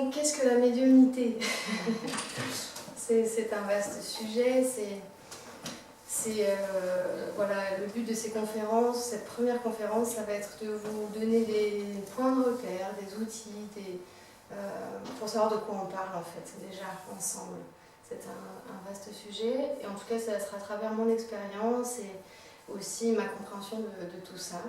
Donc, qu'est-ce que la médiumnité? C'est un vaste sujet. Voilà, le but de ces conférences, cette première conférence, ça va être de vous donner des points de repère, des outils, pour savoir de quoi on parle en fait, déjà ensemble. C'est un vaste sujet, et en tout cas, ça sera à travers mon expérience et aussi ma compréhension de tout ça.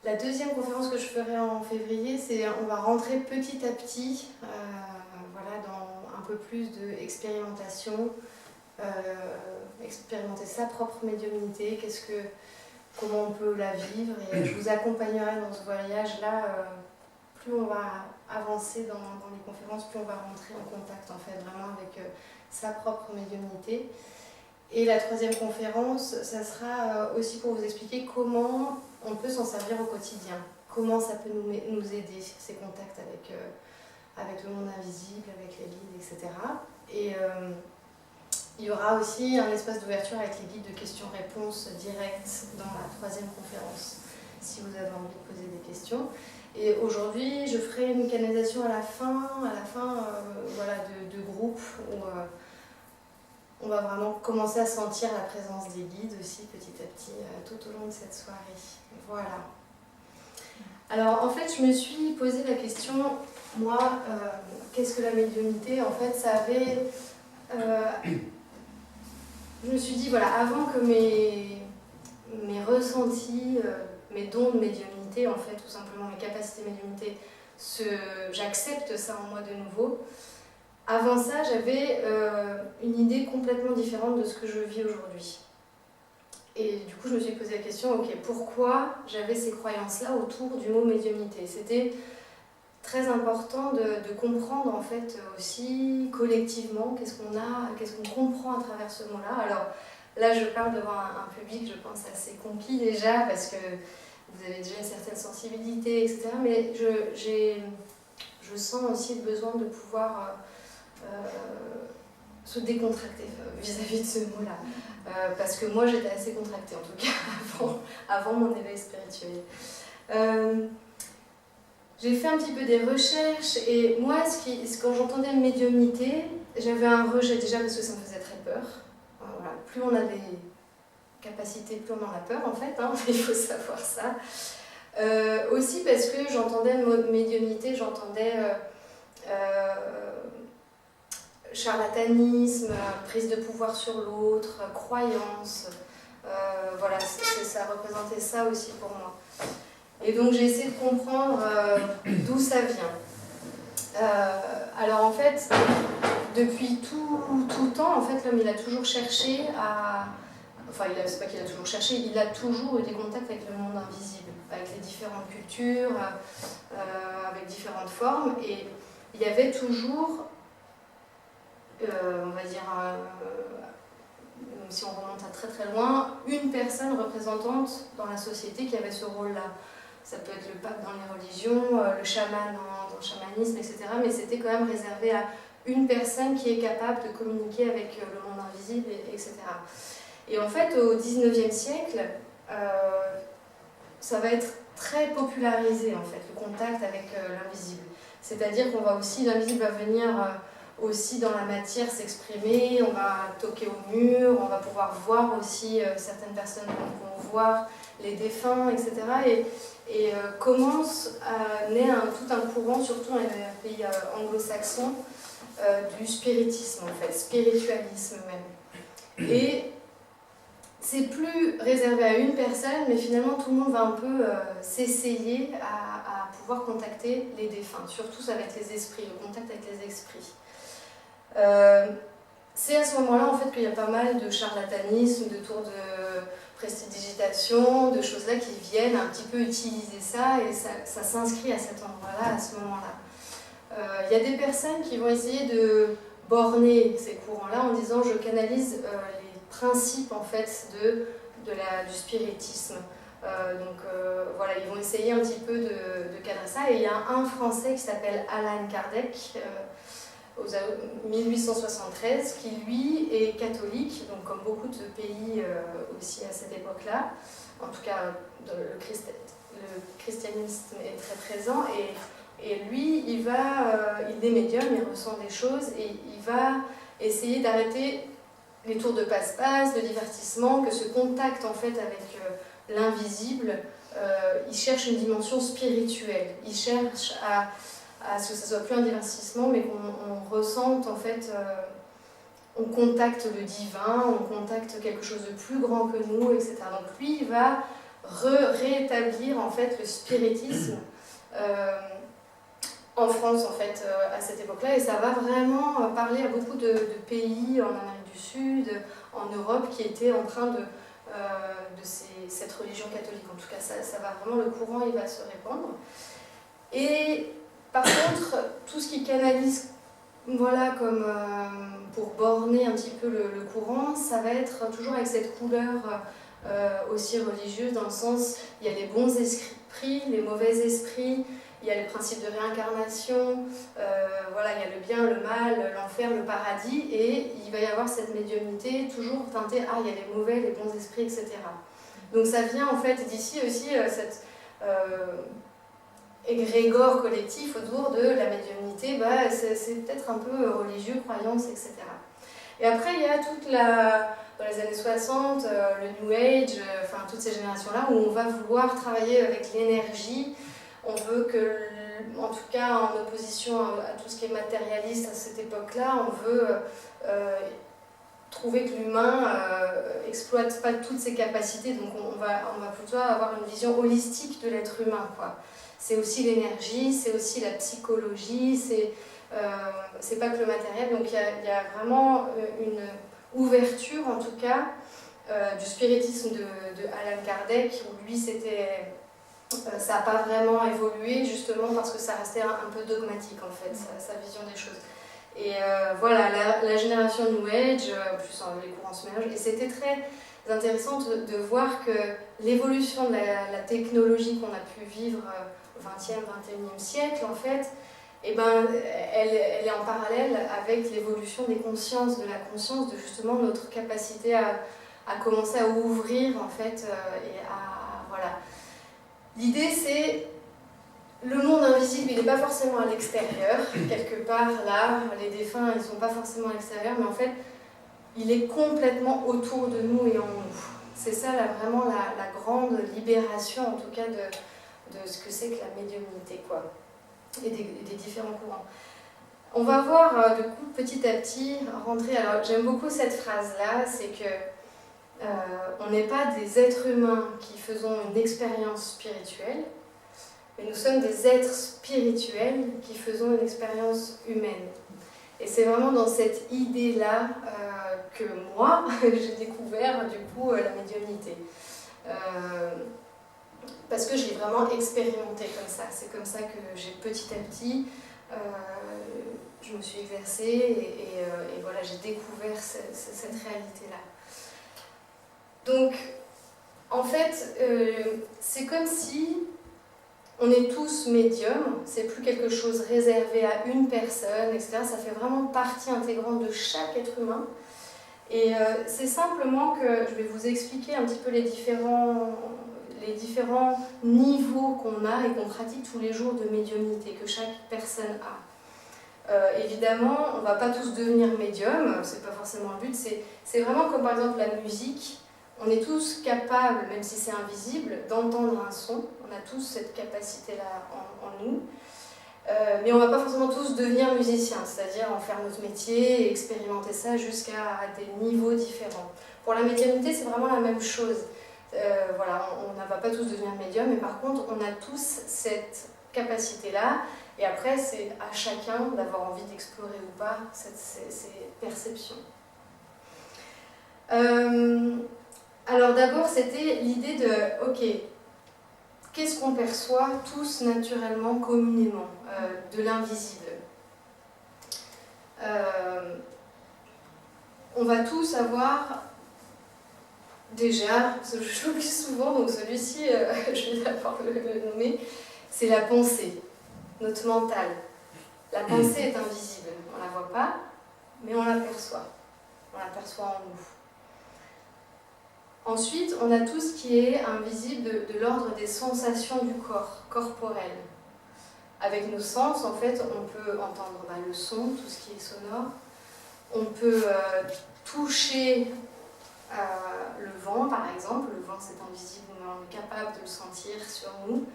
La deuxième conférence que je ferai en février, c'est on va rentrer petit à petit voilà, dans un peu plus d'expérimentation, expérimenter sa propre médiumnité, comment on peut la vivre, et je vous accompagnerai dans ce voyage-là. Plus on va avancer dans les conférences, plus on va rentrer en contact en fait, vraiment avec sa propre médiumnité. Et la troisième conférence, ça sera aussi pour vous expliquer comment on peut s'en servir au quotidien, comment ça peut nous aider, ces contacts avec le monde invisible, avec les guides, etc. Et il y aura aussi un espace d'ouverture avec les guides de questions-réponses directes dans la troisième conférence, si vous avez envie de poser des questions. Et aujourd'hui, je ferai une canalisation à la fin voilà, de groupe où on va vraiment commencer à sentir la présence des guides aussi petit à petit tout au long de cette soirée. Voilà. Alors en fait, je me suis posé la question, moi, qu'est-ce que la médiumnité? En fait, ça avait... je me suis dit, voilà, avant que mes ressentis, mes dons de médiumnité, en fait, tout simplement mes capacités de médiumnité, j'accepte ça en moi de nouveau. Avant ça, j'avais une idée complètement différente de ce que je vis aujourd'hui. Et du coup, je me suis posé la question, ok, pourquoi j'avais ces croyances-là autour du mot médiumnité? C'était très important de comprendre en fait aussi collectivement qu'est-ce qu'on comprend à travers ce mot-là. Alors là, je parle devant un public, je pense, assez conquis déjà, parce que vous avez déjà une certaine sensibilité, etc. Mais je sens aussi le besoin de pouvoir se décontracter vis-à-vis de ce mot-là. Parce que moi, j'étais assez contractée, en tout cas, avant mon éveil spirituel. J'ai fait un petit peu des recherches, et moi, quand j'entendais médiumnité, j'avais un rejet déjà parce que ça me faisait très peur. Voilà. Plus on a des capacités, plus on en a peur, en fait, hein, il faut savoir ça. Aussi parce que j'entendais le mot médiumnité, j'entendais charlatanisme, prise de pouvoir sur l'autre, croyance. Voilà, ça représentait ça aussi pour moi. Et donc j'ai essayé de comprendre d'où ça vient. Alors en fait, depuis tout temps, en fait, l'homme il a toujours cherché à... Enfin, c'est pas qu'il a toujours cherché, il a toujours eu des contacts avec le monde invisible, avec les différentes cultures, avec différentes formes. Et il y avait toujours, on va dire, si on remonte à très très loin, une personne représentante dans la société qui avait ce rôle-là. Ça peut être le pape dans les religions, le chaman dans le chamanisme, etc. Mais c'était quand même réservé à une personne qui est capable de communiquer avec le monde invisible, etc. Et en fait, au XIXe siècle, ça va être très popularisé, en fait, le contact avec l'invisible. C'est-à-dire qu'on va aussi, l'invisible va venir aussi dans la matière s'exprimer, on va toquer au mur, on va pouvoir voir aussi certaines personnes vont voir les défunts, etc. Et commence à naître tout un courant, surtout dans les pays anglo-saxons, du spiritisme, en fait, spiritualisme même. Et c'est plus réservé à une personne, mais finalement tout le monde va un peu s'essayer à pouvoir contacter les défunts, surtout avec les esprits, le contact avec les esprits. C'est à ce moment-là en fait qu'il y a pas mal de charlatanisme, de tours de prestidigitation, de choses-là qui viennent un petit peu utiliser ça, et ça s'inscrit à cet endroit-là, à ce moment-là. Il y a des personnes qui vont essayer de borner ces courants-là en disant je canalise les principes en fait du spiritisme. Voilà, ils vont essayer un petit peu de cadrer ça, et il y a un Français qui s'appelle Allan Kardec, aux 1873, qui lui est catholique, donc comme beaucoup de pays aussi à cette époque-là, en tout cas le christianisme est très présent, Et lui, il est médium, il ressent des choses et il va essayer d'arrêter les tours de passe-passe, de divertissement, que ce contact en fait avec l'invisible, il cherche une dimension spirituelle. Il cherche à ce que ça soit plus un divertissement, mais qu'on ressente en fait, on contacte le divin, on contacte quelque chose de plus grand que nous, etc. Donc lui, il va rétablir en fait le spiritisme en France en fait à cette époque-là, et ça va vraiment parler à beaucoup de pays en Amérique du Sud, en Europe, qui étaient en train de cette religion catholique. En tout cas, ça va vraiment, le courant, il va se répandre. Et par contre, tout ce qui canalise, voilà, comme pour borner un petit peu le courant, ça va être toujours avec cette couleur aussi religieuse, dans le sens, il y a les bons esprits, les mauvais esprits, il y a le principe de réincarnation, voilà, il y a le bien, le mal, l'enfer, le paradis, et il va y avoir cette médiumnité toujours teintée, il y a les mauvais, les bons esprits, etc. Donc ça vient en fait d'ici aussi cette égrégore collectif autour de la médiumnité, c'est peut-être un peu religieux, croyance, etc. Et après il y a dans les années 60, le New Age, enfin toutes ces générations-là, où on va vouloir travailler avec l'énergie. On veut que, en tout cas en opposition à tout ce qui est matérialiste à cette époque-là, on veut trouver que l'humain exploite pas toutes ses capacités, donc on va plutôt avoir une vision holistique de l'être humain, quoi. C'est aussi l'énergie, c'est aussi la psychologie, c'est pas que le matériel, donc il y a vraiment une ouverture en tout cas du spiritisme de Alan Kardec, où lui c'était... ça n'a pas vraiment évolué justement parce que ça restait un peu dogmatique en fait, sa vision des choses. Et voilà, la génération New Age, plus les courants se mélangent, et c'était très intéressant de voir que l'évolution de la technologie qu'on a pu vivre au XXe, XXIe siècle en fait, eh ben, elle est en parallèle avec l'évolution des consciences, de la conscience, de justement notre capacité à commencer à ouvrir en fait, et à... Voilà. L'idée c'est, le monde invisible, il n'est pas forcément à l'extérieur, quelque part là, les défunts ils ne sont pas forcément à l'extérieur, mais en fait il est complètement autour de nous et en nous. C'est ça vraiment la grande libération en tout cas de ce que c'est que la médiumnité, quoi, et des différents courants. On va voir du coup petit à petit rentrer, alors j'aime beaucoup cette phrase là, c'est que on n'est pas des êtres humains qui faisons une expérience spirituelle, mais nous sommes des êtres spirituels qui faisons une expérience humaine. Et c'est vraiment dans cette idée-là que moi, j'ai découvert du coup la médiumnité. Parce que je l'ai vraiment expérimenté comme ça. C'est comme ça que j'ai petit à petit, je me suis exercée et voilà, j'ai découvert cette réalité-là. Donc, en fait, c'est comme si on est tous médiums, c'est plus quelque chose réservé à une personne, etc. Ça fait vraiment partie intégrante de chaque être humain. Et c'est simplement que je vais vous expliquer un petit peu les différents niveaux qu'on a et qu'on pratique tous les jours de médiumnité, que chaque personne a. Évidemment, on ne va pas tous devenir médium, c'est pas forcément le but, c'est vraiment comme par exemple la musique. On est tous capables, même si c'est invisible, d'entendre un son. On a tous cette capacité-là en nous. Mais on ne va pas forcément tous devenir musiciens, c'est-à-dire en faire notre métier et expérimenter ça jusqu'à des niveaux différents. Pour la médiumnité, c'est vraiment la même chose. Voilà, on ne va pas tous devenir médium, mais par contre, on a tous cette capacité-là. Et après, c'est à chacun d'avoir envie d'explorer ou pas ces perceptions. Alors d'abord, c'était l'idée de, ok, qu'est-ce qu'on perçoit tous naturellement, communément, de l'invisible? On va tous avoir, déjà, je l'oublie souvent, donc celui-ci, je vais d'abord le nommer, c'est la pensée, notre mental. La pensée est invisible, on ne la voit pas, mais on l'aperçoit en nous. Ensuite, on a tout ce qui est invisible de l'ordre des sensations du corps, corporel. Avec nos sens, en fait, on peut entendre le son, tout ce qui est sonore. On peut toucher le vent, par exemple. Le vent, c'est invisible, mais on est capable de le sentir sur nous.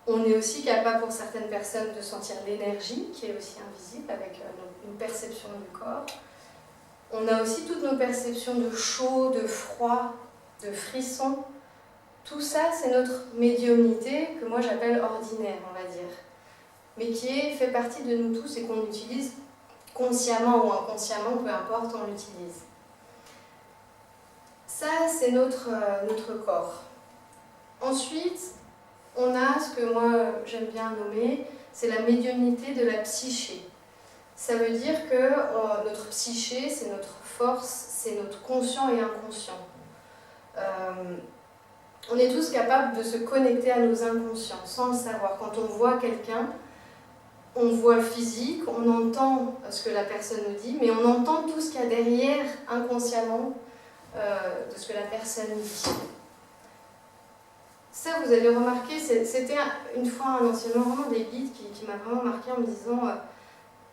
On est aussi capable, pour certaines personnes, de sentir l'énergie, qui est aussi invisible, avec une perception du corps. On a aussi toutes nos perceptions de chaud, de froid, de frisson. Tout ça, c'est notre médiumnité, que moi j'appelle ordinaire, on va dire. Mais qui fait partie de nous tous et qu'on utilise consciemment ou inconsciemment, peu importe, on l'utilise. Ça, c'est notre corps. Ensuite, on a ce que moi j'aime bien nommer, c'est la médiumnité de la psyché. Ça veut dire que notre psyché, c'est notre force, c'est notre conscient et inconscient. On est tous capables de se connecter à nos inconscients sans le savoir. Quand on voit quelqu'un, on voit le physique, on entend ce que la personne nous dit, mais on entend tout ce qu'il y a derrière inconsciemment de ce que la personne dit. Ça, vous avez remarqué, c'était une fois un enseignement vraiment des guides qui m'a vraiment marqué en me disant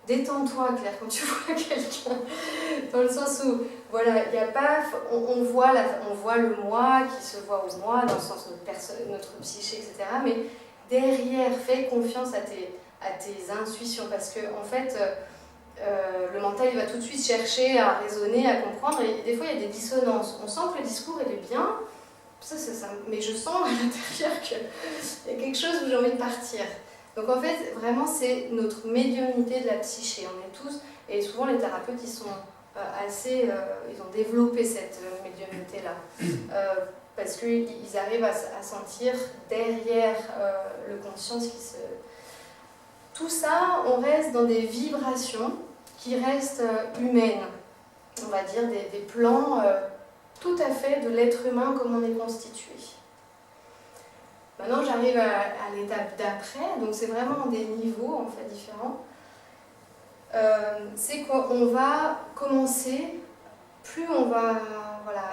détends-toi, Claire, quand tu vois quelqu'un, dans le sens où, voilà, il n'y a pas, on voit le moi qui se voit au moi, dans le sens de notre psyché, etc. Mais derrière, fais confiance à tes intuitions, parce que, en fait, le mental, il va tout de suite chercher à raisonner, à comprendre, et des fois, il y a des dissonances. On sent que le discours, il est bien, ça, mais je sens à l'intérieur qu'il y a quelque chose où j'ai envie de partir. Donc en fait, vraiment, c'est notre médiumnité de la psyché. On est tous, et souvent les thérapeutes, ils sont ils ont développé cette médiumnité-là. Parce qu'ils arrivent à sentir derrière le conscient ce qui se... Tout ça, on reste dans des vibrations qui restent humaines. On va dire des plans tout à fait de l'être humain comme on est constitué. Maintenant, j'arrive à l'étape d'après, donc c'est vraiment des niveaux en fait différents. C'est qu'on va commencer, plus on va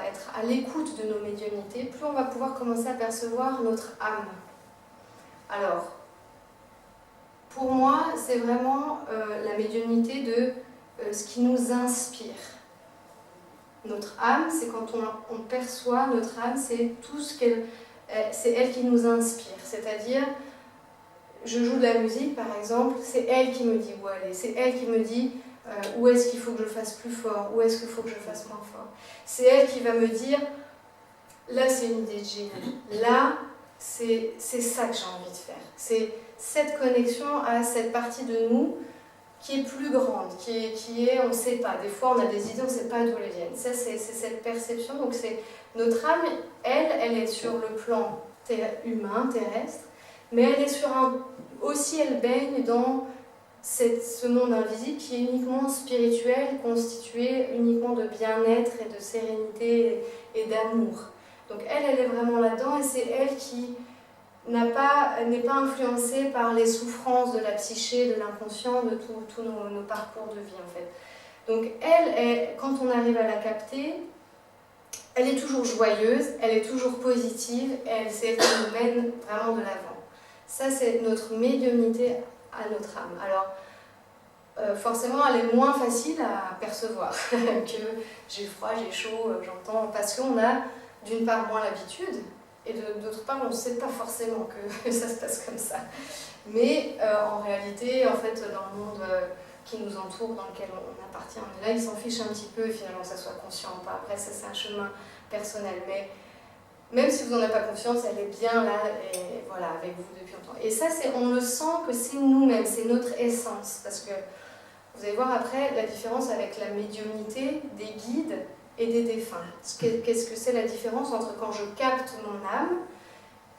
être à l'écoute de nos médiumnités, plus on va pouvoir commencer à percevoir notre âme. Alors, pour moi, c'est vraiment la médiumnité de ce qui nous inspire. Notre âme, c'est quand on perçoit notre âme, c'est tout ce qu'elle... C'est elle qui nous inspire, c'est-à-dire, je joue de la musique par exemple, c'est elle qui me dit où aller, c'est elle qui me dit où est-ce qu'il faut que je fasse plus fort, où est-ce qu'il faut que je fasse moins fort. C'est elle qui va me dire, là c'est une idée de génie, là c'est ça que j'ai envie de faire. C'est cette connexion à cette partie de nous qui est plus grande, qui est on ne sait pas. Des fois on a des idées, on ne sait pas d'où elles viennent. Ça c'est cette perception, donc c'est notre âme, elle est sur le plan humain, terrestre, mais elle est sur aussi elle baigne dans ce monde invisible qui est uniquement spirituel, constitué uniquement de bien-être et de sérénité et d'amour. Donc elle est vraiment là-dedans et c'est elle qui n'est pas influencée par les souffrances de la psyché, de l'inconscient, de tous nos parcours de vie en fait. Donc quand on arrive à la capter, elle est toujours joyeuse, elle est toujours positive, c'est elle qui nous mène vraiment de l'avant. Ça, c'est notre médiumnité à notre âme. Alors, forcément, elle est moins facile à percevoir que j'ai froid, j'ai chaud, j'entends, parce qu'on a d'une part moins l'habitude, et d'autre part, on ne sait pas forcément que ça se passe comme ça. Mais en réalité, en fait, dans le monde qui nous entoure, dans lequel on appartient, on est là, ils s'en fichent un petit peu, finalement, que ça soit conscient ou pas. Après, ça, c'est un chemin personnel. Mais même si vous n'en avez pas conscience, elle est bien là, et voilà, avec vous depuis longtemps. Et ça, on le sent que c'est nous-mêmes, c'est notre essence. Parce que vous allez voir après la différence avec la médiumnité des guides et des défunts. Qu'est-ce que c'est la différence entre quand je capte mon âme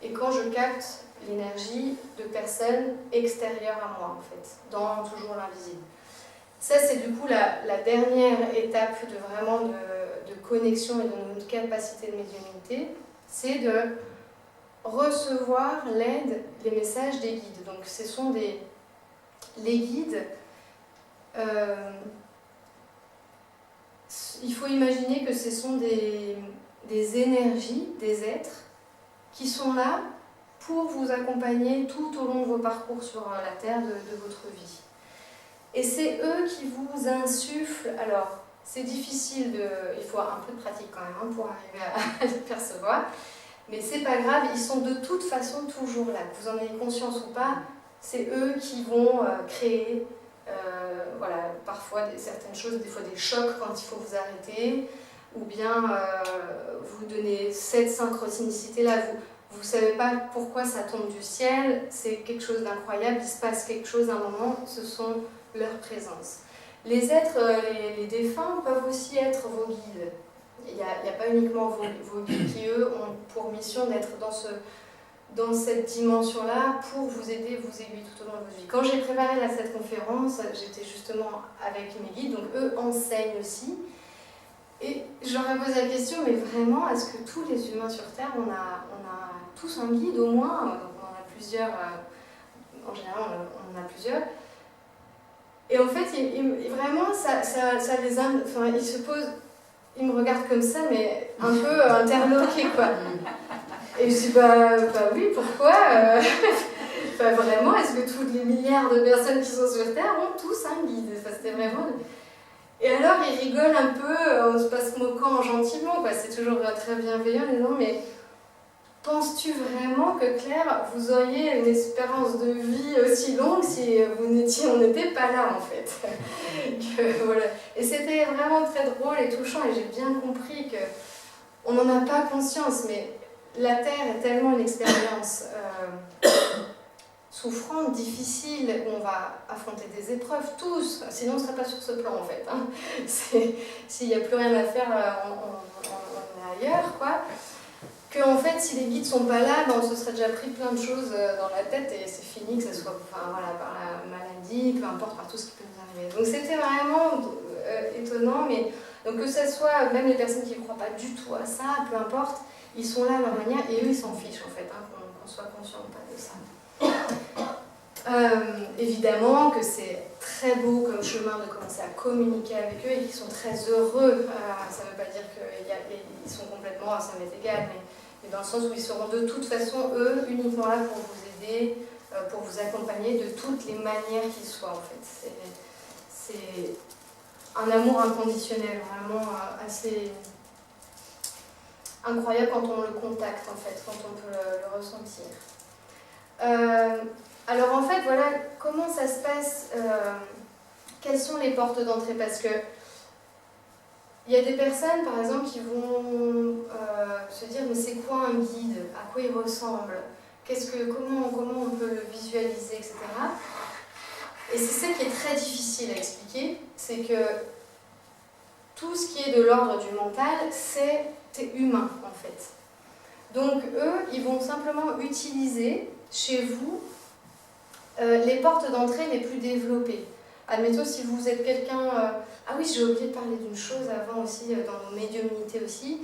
et quand je capte l'énergie de personnes extérieures à moi, en fait, dans toujours l'invisible. Ça, c'est du coup la dernière étape de connexion et de notre capacité de médiumnité, c'est de recevoir l'aide, les messages des guides. Donc, ce sont les guides. Il faut imaginer que ce sont des énergies, des êtres, qui sont là pour vous accompagner tout au long de vos parcours sur la Terre, de votre vie. Et c'est eux qui vous insufflent. Alors, c'est difficile, il faut un peu de pratique quand même pour arriver à les percevoir, mais c'est pas grave, ils sont de toute façon toujours là. Que vous en ayez conscience ou pas, c'est eux qui vont créer voilà, parfois certaines choses, des fois des chocs quand il faut vous arrêter, ou bien vous donner cette synchronicité-là. Vous ne savez pas pourquoi ça tombe du ciel, c'est quelque chose d'incroyable, il se passe quelque chose à un moment, ce sont leurs présences. Les êtres, les défunts peuvent aussi être vos guides. Il n'y a pas uniquement vos guides qui, eux, ont pour mission d'être dans cette dimension-là pour vous aider, vous aiguiller tout au long de votre vie. Quand j'ai préparé cette conférence, j'étais justement avec mes guides, donc eux enseignent aussi. Et j'aurais posé la question, mais vraiment, est-ce que tous les humains sur Terre, on a tous un guide au moins? Donc on en a plusieurs, en général on en a plusieurs. Et en fait, vraiment, ça les a... Enfin, ils se posent... Ils me regardent comme ça, mais un peu interloqués, quoi. Et je dis, bah oui, pourquoi vraiment, est-ce que tous les milliards de personnes qui sont sur Terre ont tous un guide? Enfin, c'était vraiment... Et alors, ils rigolent un peu, en se moquant gentiment, quoi. C'est toujours très bienveillant, en disant, mais penses-tu vraiment que Claire, vous auriez une espérance de vie aussi longue si on n'était pas là, en fait? Voilà. Et c'était vraiment très drôle et touchant, et j'ai bien compris qu'on n'en a pas conscience, mais la Terre est tellement une expérience souffrante, difficile, où on va affronter des épreuves, tous, sinon on ne serait pas sur ce plan, en fait. Hein. S'il n'y a plus rien à faire, on est ailleurs, quoi. En fait, si les guides ne sont pas là, on se serait déjà pris plein de choses dans la tête et c'est fini, que ce soit par la maladie, peu importe, par tout ce qui peut nous arriver. Donc c'était vraiment étonnant, mais donc que ce soit même les personnes qui ne croient pas du tout à ça, peu importe, ils sont là à leur manière et eux ils s'en fichent en fait, qu'on soit conscient ou pas de ça. Évidemment que c'est très beau comme chemin de commencer à communiquer avec eux et qu'ils sont très heureux. Ça ne veut pas dire qu'ils sont complètement, ça m'est égal, mais dans le sens où ils seront de toute façon, eux, uniquement là pour vous aider, pour vous accompagner de toutes les manières qu'ils soient, en fait. C'est un amour inconditionnel, vraiment assez incroyable quand on le contacte, en fait, quand on peut le ressentir. Alors, en fait, voilà, comment ça se passe, quelles sont les portes d'entrée? Parce que il y a des personnes, par exemple, qui vont se dire « mais c'est quoi un guide? À quoi il ressemble? Comment on peut le visualiser, etc. » Et c'est ça qui est très difficile à expliquer, c'est que tout ce qui est de l'ordre du mental, c'est humain, en fait. Donc, eux, ils vont simplement utiliser, chez vous, les portes d'entrée les plus développées. Admettons, si vous êtes quelqu'un... ah oui, j'ai oublié de parler d'une chose avant aussi, dans nos médiumnités aussi,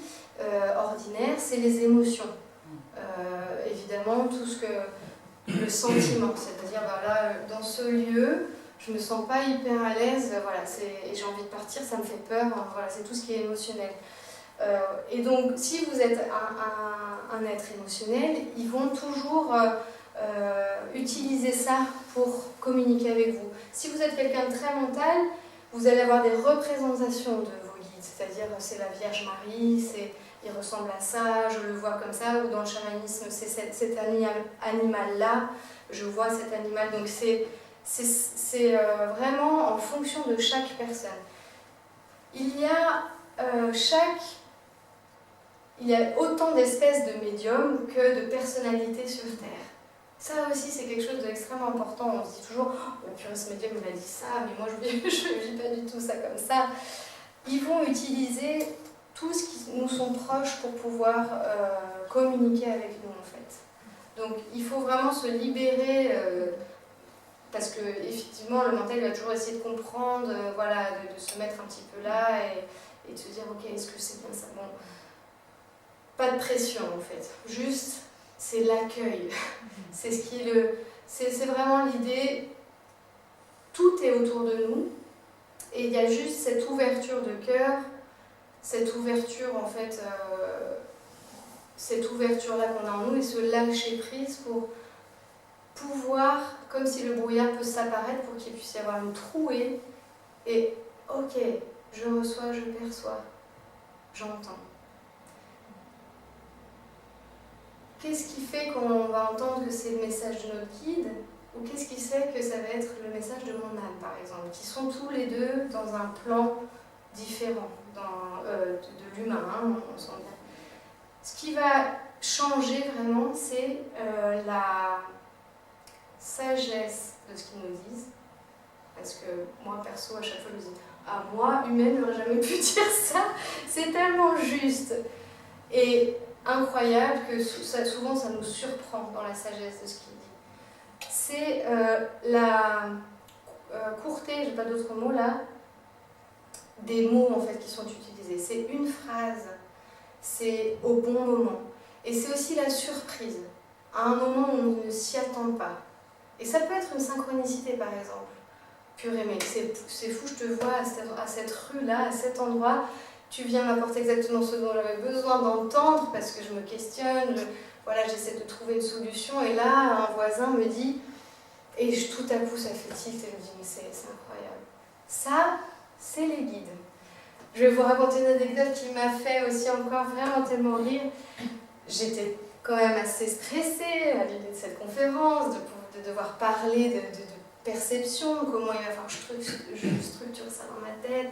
ordinaires, c'est les émotions. Évidemment, tout ce que... le sentiment, c'est-à-dire, ben là, dans ce lieu, je me sens pas hyper à l'aise, voilà, et j'ai envie de partir, ça me fait peur, hein, voilà, c'est tout ce qui est émotionnel. Et donc, si vous êtes un être émotionnel, ils vont toujours... utiliser ça pour communiquer avec vous. Si vous êtes quelqu'un de très mental, vous allez avoir des représentations de vos guides, c'est-à-dire c'est la Vierge Marie, il ressemble à ça, je le vois comme ça, ou dans le chamanisme c'est cet animal-là, je vois cet animal, donc c'est vraiment en fonction de chaque personne. Il y a autant d'espèces de médiums que de personnalités sur Terre. Ça aussi, c'est quelque chose d'extrêmement important. On se dit toujours « Oh, purée, ce médium, il m'a dit ça, mais moi, je ne vis pas du tout ça comme ça. » Ils vont utiliser tout ce qui nous sont proches pour pouvoir communiquer avec nous, en fait. Donc, il faut vraiment se libérer, parce que, effectivement, le mental va toujours essayer de comprendre, voilà, de se mettre un petit peu là et de se dire « Ok, est-ce que c'est bien ça ?» Bon, pas de pression, en fait. Juste... c'est l'accueil, c'est vraiment l'idée, tout est autour de nous, et il y a juste cette ouverture de cœur, cette ouverture en fait, cette ouverture-là qu'on a en nous et ce lâcher-prise pour pouvoir, comme si le brouillard peut s'apparaître, pour qu'il puisse y avoir une trouée. Et ok, je reçois, je perçois, j'entends. Qu'est-ce qui fait qu'on va entendre que c'est le message de notre guide, ou qu'est-ce qui fait que ça va être le message de mon âme, par exemple, qui sont tous les deux dans un plan différent de l'humain, hein, on sent bien. Ce qui va changer vraiment, c'est la sagesse de ce qu'ils nous disent. Parce que moi, perso, à chaque fois, je me dis « Ah, moi, humaine, j'aurais jamais pu dire ça !» C'est tellement juste et incroyable que souvent, ça nous surprend dans la sagesse de ce qu'il dit. C'est la courteté, j'ai pas d'autres mots là, des mots en fait qui sont utilisés. C'est une phrase, c'est au bon moment. Et c'est aussi la surprise, à un moment où on ne s'y attend pas. Et ça peut être une synchronicité par exemple. Purée mec, c'est fou, je te vois à cette rue-là, à cet endroit, tu viens m'apporter exactement ce dont j'avais besoin d'entendre parce que je me questionne, voilà, j'essaie de trouver une solution et là, un voisin me dit, et tout à coup ça fait tilt et je me dis mais c'est incroyable. Ça, c'est les guides. Je vais vous raconter une anecdote qui m'a fait aussi encore vraiment tellement rire. J'étais quand même assez stressée à l'idée de cette conférence, de devoir parler de perception, comment il va falloir que je structure ça dans ma tête,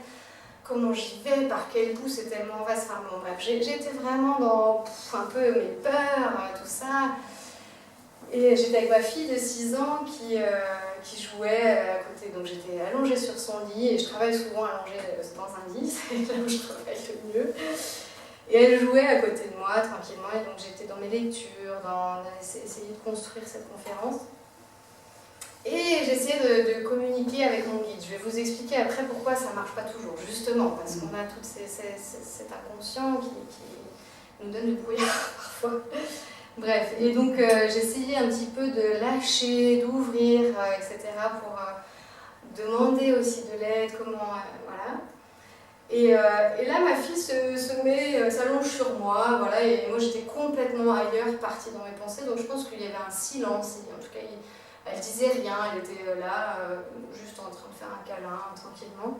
comment j'y vais, par quel bout, c'est tellement vaste. Enfin bon, bref, j'étais vraiment dans un peu mes peurs, tout ça. Et j'étais avec ma fille de 6 ans qui jouait à côté, donc j'étais allongée sur son lit, et je travaille souvent allongée dans un lit, c'est là où je travaille le mieux. Et elle jouait à côté de moi, tranquillement, et donc j'étais dans mes lectures, dans essayer de construire cette conférence. Et j'essayais de communiquer avec mon guide. Je vais vous expliquer après pourquoi ça ne marche pas toujours, justement, parce qu'on a tout cet inconscient qui nous donne du brouillard parfois. Bref, et donc j'essayais un petit peu de lâcher, d'ouvrir, etc. pour demander aussi de l'aide, comment... voilà. Et là, ma fille s'allonge sur moi, voilà, et moi j'étais complètement ailleurs, partie dans mes pensées, donc je pense qu'il y avait un silence, en tout cas, elle disait rien, elle était là, juste en train de faire un câlin, tranquillement.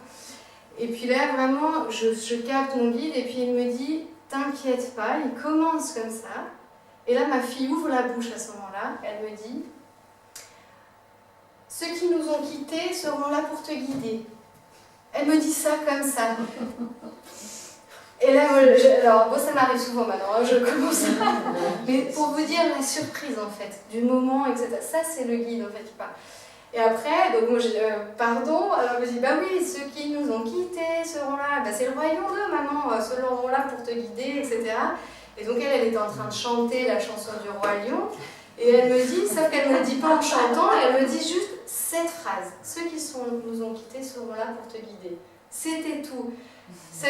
Et puis là, vraiment, je capte mon guide, et puis il me dit, t'inquiète pas, il commence comme ça. Et là, ma fille ouvre la bouche à ce moment-là, elle me dit, ceux qui nous ont quittés seront là pour te guider. Elle me dit ça comme ça. Et là, alors, bon, ça m'arrive souvent maintenant, hein, je commence à... Mais pour vous dire la surprise, en fait, du moment, etc. Ça, c'est le guide, en fait, qui parle. Et après, donc moi, pardon, alors je me dis, bah oui, ceux qui nous ont quittés seront là. Bah, c'est le royaume d'eux, maman, seront là pour te guider, etc. Et donc, elle était en train de chanter la chanson du Roi Lion. Et elle me dit, sauf qu'elle ne me dit pas en chantant, elle me dit juste cette phrase. Ceux qui nous ont quittés seront là pour te guider. C'était tout. Ça,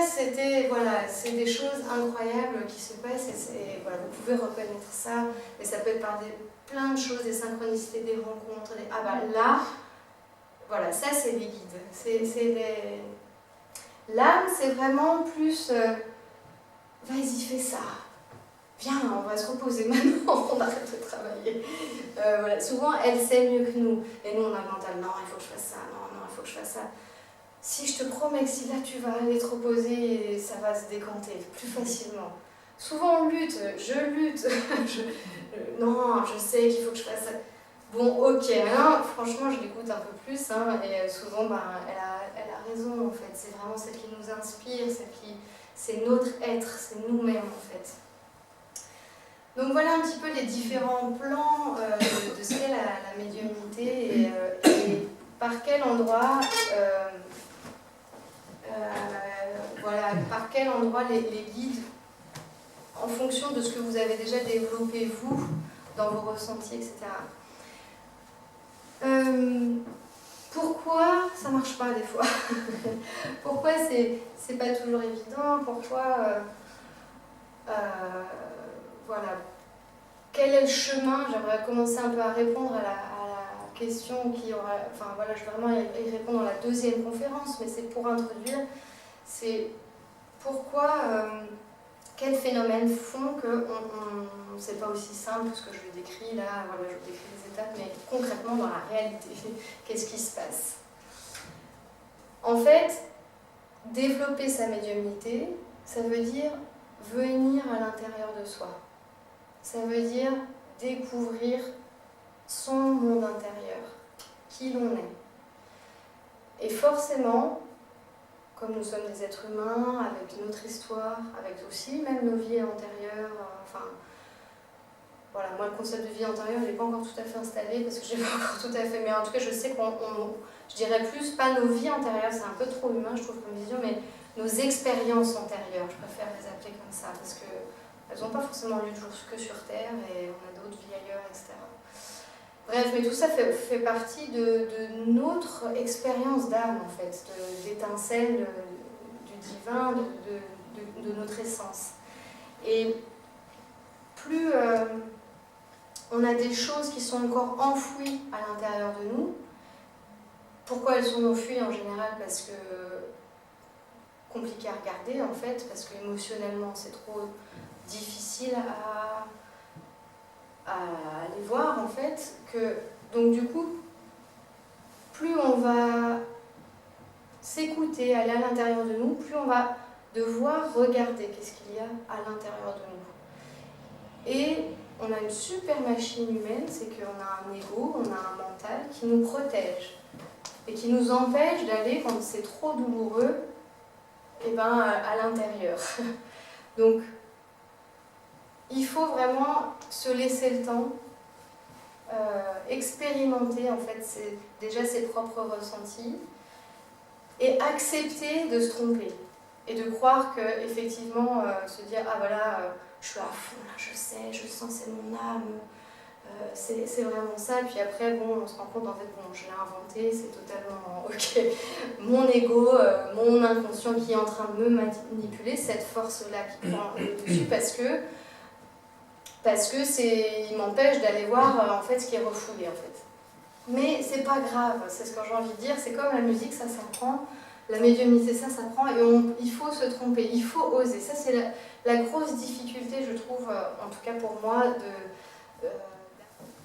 c'était, voilà, c'est des choses incroyables qui se passent et voilà, vous pouvez reconnaître ça, mais ça peut être par plein de choses, des synchronicités, des rencontres, ah bah là, voilà, ça c'est les guides. L'âme, c'est vraiment plus, vas-y, fais ça. Viens, on va se reposer maintenant, on arrête de travailler. Voilà. Souvent, elle sait mieux que nous. Et nous, on a le mental, non, il faut que je fasse ça, non, il faut que je fasse ça. Si je te promets que si là, tu vas aller te reposer, et ça va se décanter plus facilement. Souvent, on lutte, je lutte. Non, je sais qu'il faut que je fasse ça. Bon, ok, maintenant, franchement, je l'écoute un peu plus, hein, et souvent, ben, elle a raison, en fait. C'est vraiment celle qui nous inspire, c'est notre être, c'est nous-mêmes, en fait. Donc voilà un petit peu les différents plans de ce qu'est la médiumnité et par quel endroit, voilà, par quel endroit les guides, en fonction de ce que vous avez déjà développé vous, dans vos ressentis, etc. Pourquoi ça marche pas des fois? Pourquoi c'est pas toujours évident? Pourquoi voilà. Quel est le chemin? J'aimerais commencer un peu à répondre à la question qui aura... Enfin voilà, je vais vraiment y répondre dans la deuxième conférence, mais c'est pour introduire. C'est pourquoi quels phénomènes font que c'est pas aussi simple que ce que je vous décris là, voilà, je vous décris les étapes, mais concrètement dans la réalité, qu'est-ce qui se passe? En fait, développer sa médiumnité, ça veut dire venir à l'intérieur de soi. Ça veut dire découvrir son monde intérieur, qui l'on est. Et forcément, comme nous sommes des êtres humains, avec notre histoire, avec aussi même nos vies antérieures, enfin, voilà, moi le concept de vie antérieure, je l'ai pas encore tout à fait installé parce que je l'ai pas encore tout à fait, mais en tout cas je sais je dirais plus, pas nos vies antérieures, c'est un peu trop humain je trouve comme vision, mais nos expériences antérieures, je préfère les appeler comme ça, parce qu'elles n'ont pas forcément lieu toujours que sur Terre, et on a d'autres vies ailleurs, etc. Bref, mais tout ça fait partie de notre expérience d'âme, en fait, d'étincelle du divin, de notre essence. Et plus on a des choses qui sont encore enfouies à l'intérieur de nous. Pourquoi elles sont enfouies en général? Parce que compliqué à regarder en fait, parce que émotionnellement c'est trop difficile à aller voir en fait. Donc du coup, plus on va s'écouter, aller à l'intérieur de nous, plus on va devoir regarder qu'est-ce qu'il y a à l'intérieur de nous. Et on a une super machine humaine, c'est qu'on a un ego, on a un mental qui nous protège et qui nous empêche d'aller, quand c'est trop douloureux, et ben, à l'intérieur. Donc, il faut vraiment se laisser le temps, expérimenter en fait déjà ses propres ressentis et accepter de se tromper et de croire que effectivement se dire ah voilà je suis à fond là, je sais, je sens, c'est mon âme, c'est vraiment ça. Puis après bon, on se rend compte en fait bon, je l'ai inventé, c'est totalement ok, mon ego, mon inconscient qui est en train de me manipuler, cette force là qui prend le dessus parce que il m'empêche d'aller voir en fait ce qui est refoulé en fait. Mais c'est pas grave, c'est ce que j'ai envie de dire, c'est comme la musique, ça s'apprend, la médiumnité, ça s'apprend, et il faut se tromper, il faut oser. Ça c'est la grosse difficulté, je trouve, en tout cas pour moi,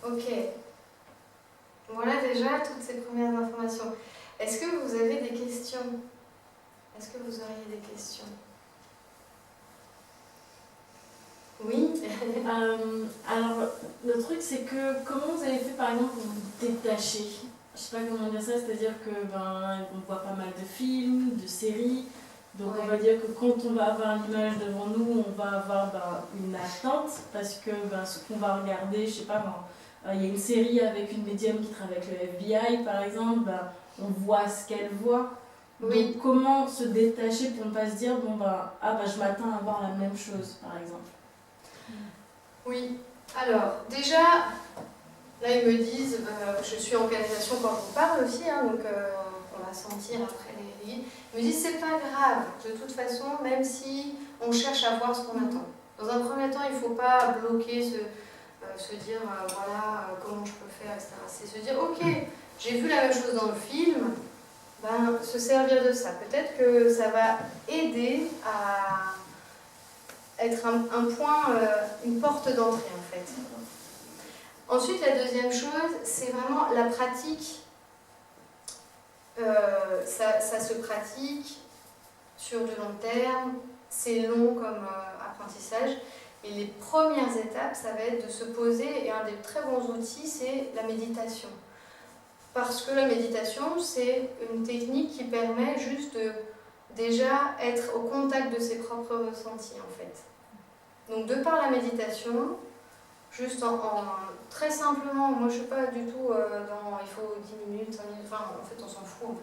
ok, voilà déjà toutes ces premières informations. Est-ce que vous avez des questions? Est-ce que vous auriez des questions? Oui. Alors, le truc, c'est que comment vous avez fait, par exemple, pour vous détacher? Je sais pas comment dire ça, c'est-à-dire que on voit pas mal de films, de séries, donc on va dire que quand on va avoir l'image devant nous, on va avoir une attente, parce que ce qu'on va regarder, je sais pas, il y a une série avec une médium qui travaille avec le FBI, par exemple, on voit ce qu'elle voit. Oui. Donc comment se détacher pour ne pas se dire, je m'attends à voir la même chose, par exemple? Oui, alors déjà, là ils me disent, je suis en canalisation quand je vous parle aussi, hein, donc on va sentir après les lignes. Ils me disent c'est pas grave, de toute façon, même si on cherche à voir ce qu'on attend. Dans un premier temps, il ne faut pas bloquer, se dire voilà comment je peux faire, etc. C'est se dire ok, j'ai vu la même chose dans le film, se servir de ça. Peut-être que ça va aider à être un point, une porte d'entrée en fait. Ensuite, la deuxième chose, c'est vraiment la pratique. Ça se pratique sur du long terme, c'est long comme apprentissage. Et les premières étapes, ça va être de se poser, et un des très bons outils, c'est la méditation. Parce que la méditation, c'est une technique qui permet juste de déjà être au contact de ses propres ressentis en fait. Donc de par la méditation, juste très simplement, moi je ne suis pas du tout dans il faut 10 minutes, 5 minutes, enfin en fait on s'en fout,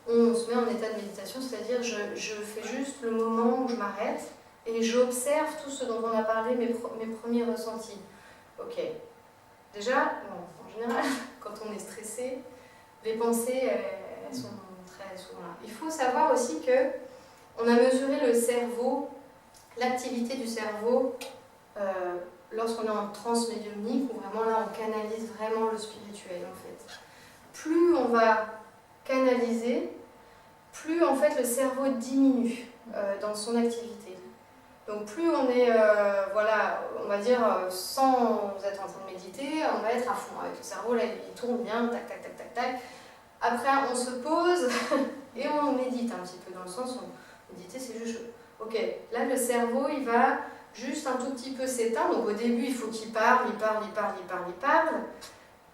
on se met en état de méditation, c'est-à-dire je fais juste le moment où je m'arrête et j'observe tout ce dont on a parlé, mes premiers ressentis. Ok, déjà, en général, quand on est stressé, les pensées elles sont très souvent là. Il faut savoir aussi que on a mesuré le cerveau, l'activité du cerveau lorsqu'on est en transe médiumnique, où vraiment là on canalise vraiment le spirituel en fait. Plus on va canaliser, plus en fait le cerveau diminue dans son activité. Donc plus on est, voilà, on va dire, sans être en train de méditer, on va être à fond avec le cerveau, là il tourne bien, tac, tac, tac, tac, tac. Après on se pose et on médite un petit peu, dans le sens où méditer c'est juste, ok, là le cerveau il va juste un tout petit peu s'éteindre, donc au début il faut qu'il parle,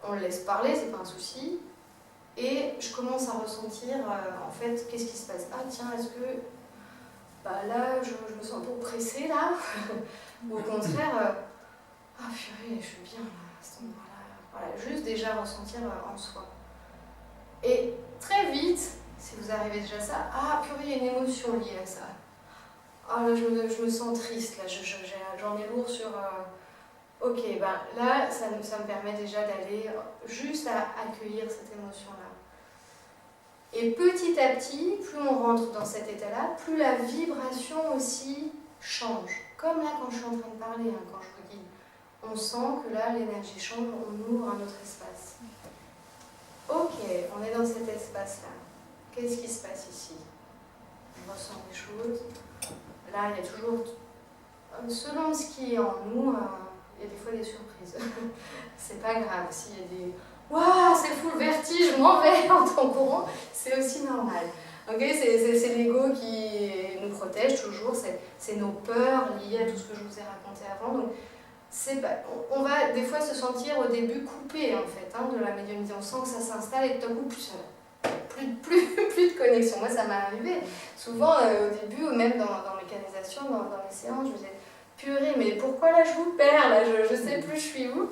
on le laisse parler, c'est pas un souci. Et je commence à ressentir, en fait, qu'est-ce qui se passe? Ah tiens, est-ce que bah là, je me sens un peu oppressée là? Ou au contraire, ah purée, je suis bien là, à cet endroit-là. Voilà, juste déjà ressentir en soi. Et très vite, si vous arrivez déjà à ça, ah purée, il y a une émotion liée à ça. Ah là, je me sens triste, là, j'en ai lourd sur... ok, ben là, ça me permet déjà d'aller juste à accueillir cette émotion-là. Et petit à petit, plus on rentre dans cet état-là, plus la vibration aussi change. Comme là, quand je suis en train de parler, hein, quand je vous guide, on sent que là, l'énergie change, on ouvre un autre espace. Ok, on est dans cet espace-là. Qu'est-ce qui se passe ici? On ressent des choses. Là, il y a toujours, selon ce qui est en nous, il y a des fois des surprises. C'est pas grave. S'il y a des waouh, c'est fou le vertige, je m'en vais en temps courant, c'est aussi normal. Okay, c'est l'ego qui nous protège toujours, c'est nos peurs liées à tout ce que je vous ai raconté avant. Donc, on va des fois se sentir au début coupé en fait, hein, de la médiumnité. On sent que ça s'installe et tout à coup, plus de connexion. Moi, ça m'est arrivé. Souvent, au début, ou même dans mes canalisations, dans les séances, je me disais, purée, mais pourquoi là je vous perds, là, je sais plus, je suis où?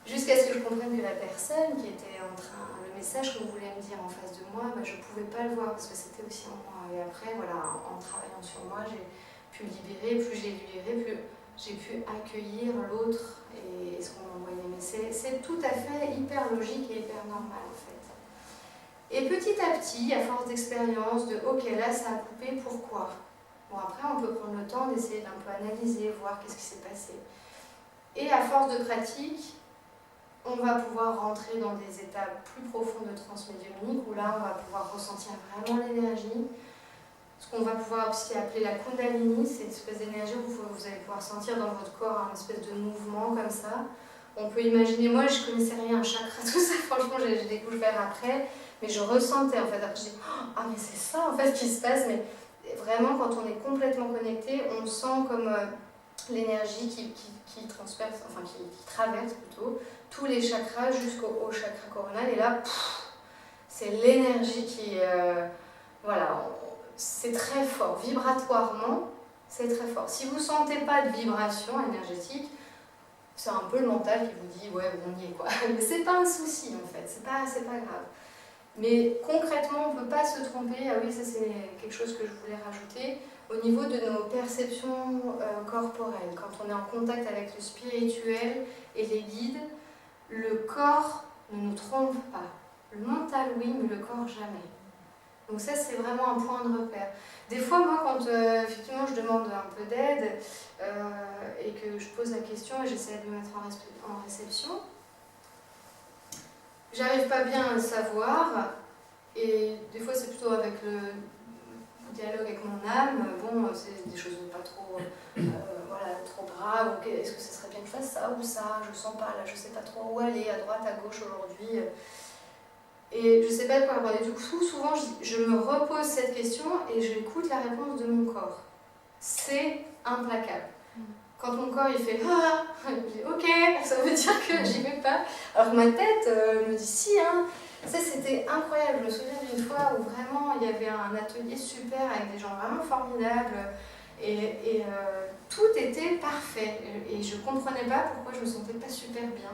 Jusqu'à ce que je comprenne que la personne qui était en train, le message qu'on voulait me dire en face de moi, je ne pouvais pas le voir parce que c'était aussi en moi. Et après, voilà, en travaillant sur moi, j'ai pu libérer, plus j'ai libéré, plus j'ai pu accueillir l'autre et ce qu'on m'envoyait. Mais c'est tout à fait hyper logique et hyper normal en fait. Et petit à petit, à force d'expérience, de ok, là ça a coupé, pourquoi? Bon, après, on peut prendre le temps d'essayer d'un peu analyser, voir qu'est-ce qui s'est passé. Et à force de pratique, on va pouvoir rentrer dans des états plus profonds de transe médiumnique où là on va pouvoir ressentir vraiment l'énergie. Ce qu'on va pouvoir aussi appeler la Kundalini, c'est une espèce d'énergie où vous allez pouvoir sentir dans votre corps un espèce de mouvement comme ça. On peut imaginer, moi je connaissais rien, chakra, tout ça, franchement j'ai découvert après, mais je ressentais en fait. Après je dis, ah mais c'est ça en fait qui se passe, mais vraiment quand on est complètement connecté, on sent comme l'énergie qui transperce, enfin qui traverse plutôt, tous les chakras jusqu'au chakra coronal, et là, c'est l'énergie qui, voilà, c'est très fort, vibratoirement, c'est très fort. Si vous ne sentez pas de vibration énergétique, c'est un peu le mental qui vous dit, ouais, on y est quoi. Mais c'est pas un souci en fait, c'est pas grave. Mais concrètement, on ne peut pas se tromper, ah oui, ça c'est quelque chose que je voulais rajouter, au niveau de nos perceptions corporelles. Quand on est en contact avec le spirituel et les guides, le corps ne nous trompe pas. Le mental, oui, mais le corps, jamais. Donc ça, c'est vraiment un point de repère. Des fois, moi, quand effectivement je demande un peu d'aide et que je pose la question et j'essaie de me mettre en réception, j'arrive pas bien à le savoir et des fois, c'est plutôt avec le dialogue avec mon âme. Bon, c'est des choses pas trop... voilà, trop grave, okay, est-ce que ça serait bien que je fasse ça ou ça, je sens pas là, je sais pas trop où aller, à droite, à gauche aujourd'hui. Et je sais pas quoi répondre. Et du coup, souvent, je me repose cette question et j'écoute la réponse de mon corps. C'est implacable. Quand mon corps il fait ah, je dis ok, ça veut dire que j'y vais pas. Alors que ma tête me dit si, hein. Ça c'était incroyable. Je me souviens d'une fois où vraiment il y avait un atelier super avec des gens vraiment formidables. Et tout était parfait et je comprenais pas pourquoi je me sentais pas super bien.